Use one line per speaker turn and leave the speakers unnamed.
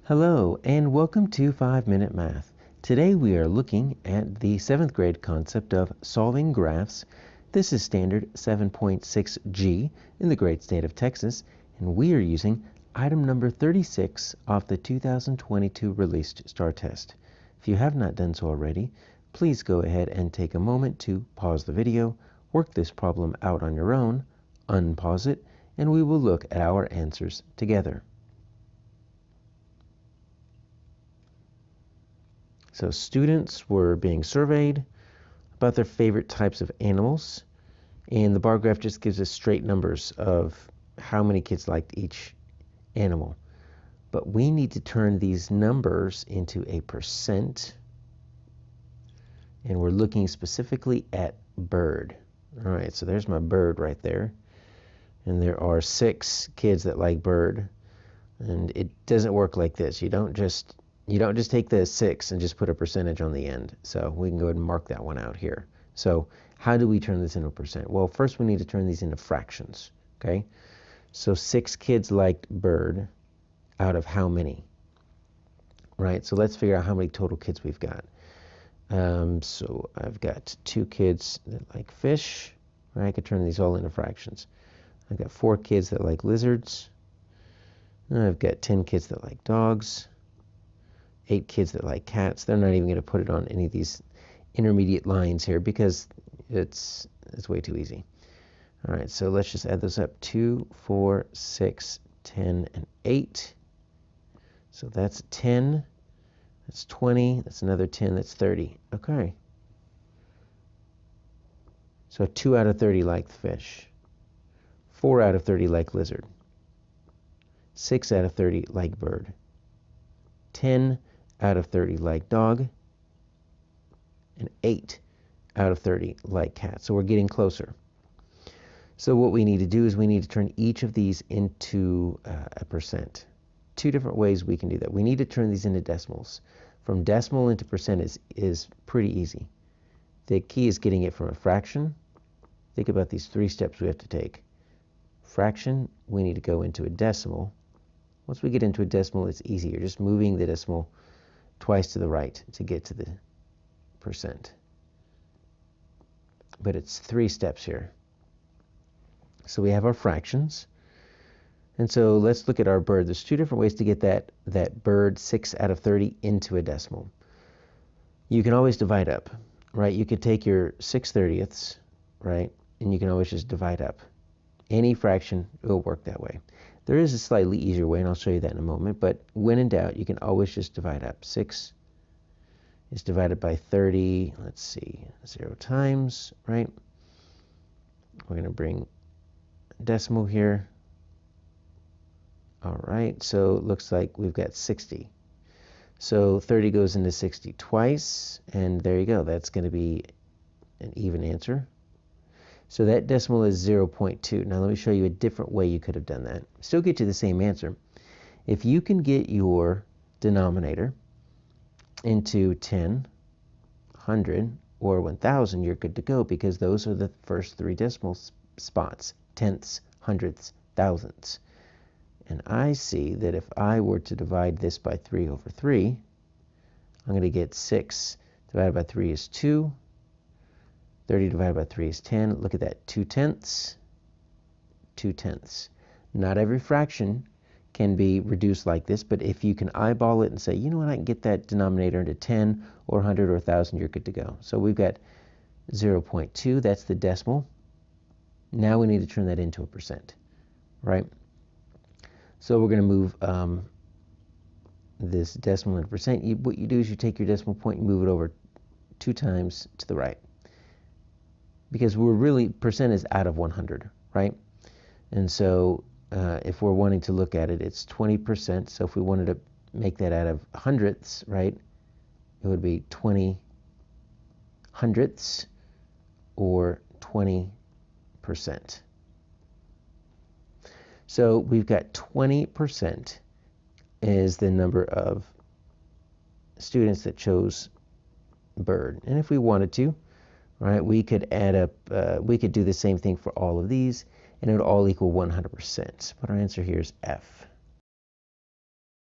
Hello and welcome to 5-Minute Math. Today we are looking at the 7th grade concept of solving graphs. This is standard 7.6G in the great state of Texas, and we are using item number 36 off the 2022 released STAAR test. If you have not done so already, please go ahead and take a moment to pause the video, work this problem out on your own, unpause it, and we will look at our answers together. So students were being surveyed about their favorite types of animals, and the bar graph just gives us straight numbers of how many kids liked each animal. But we need to turn these numbers into a percent, and we're looking specifically at bird. All right, so there's my bird right there, and there are 6 kids that like bird, and it doesn't work like this. You don't just take the 6 and just put a percentage on the end. So we can go ahead and mark that one out here. So how do we turn this into a percent? Well, first we need to turn these into fractions, okay? So 6 kids liked bird out of how many? Right, so let's figure out how many total kids we've got. So I've got 2 kids that like fish. Right, I could turn these all into fractions. I've got 4 kids that like lizards. And I've got 10 kids that like dogs. 8 kids that like cats. They're not even going to put it on any of these intermediate lines here because it's way too easy. All right, so let's just add those up. 2, 4, 6, 10, and 8. So that's 10. That's 20. That's another 10. That's 30. Okay. So 2 out of 30 like fish. 4 out of 30 like lizard. 6 out of 30 like bird. 10 out of 30 like dog, and 8 out of 30 like cat. So we're getting closer. So what we need to do is we need to turn each of these into a percent. 2 different ways we can do that. We need to turn these into decimals. From decimal into percent is pretty easy. The key is getting it from a fraction. Think about these 3 steps we have to take. Fraction, we need to go into a decimal. Once we get into a decimal, it's easy. You're just moving the decimal twice to the right to get to the percent. But it's 3 steps here. So we have our fractions. And so let's look at our bird. There's 2 different ways to get that bird 6 out of 30 into a decimal. You can always divide up, right? You could take your 6/30ths, right? And you can always just divide up. Any fraction will work that way. There is a slightly easier way, and I'll show you that in a moment, but when in doubt, you can always just divide up. 6 is divided by 30, let's see, 0 times, right? We're going to bring a decimal here. All right, so it looks like we've got 60. So 30 goes into 60 twice, and there you go. That's going to be an even answer. So that decimal is 0.2. Now let me show you a different way you could have done that. Still get you the same answer. If you can get your denominator into 10, 100, or 1,000, you're good to go because those are the first 3 decimal spots, tenths, hundredths, thousandths. And I see that if I were to divide this by 3 over 3, I'm going to get 6 divided by 3 is 2. 30 divided by 3 is 10. Look at that, 2 tenths, 2 tenths. Not every fraction can be reduced like this, but if you can eyeball it and say, you know what, I can get that denominator into 10 or 100 or 1,000, you're good to go. So we've got 0.2, that's the decimal. Now we need to turn that into a percent, right? So we're going to move this decimal into percent. What you do is you take your decimal point and move it over 2 times to the right. Because we're really, percent is out of 100, right? And so if we're wanting to look at it, it's 20%. So if we wanted to make that out of hundredths, right, it would be 20 hundredths or 20%. So we've got 20% is the number of students that chose bird. And if we wanted to, right, we could add up, we could do the same thing for all of these, and it would all equal 100%. But our answer here is F.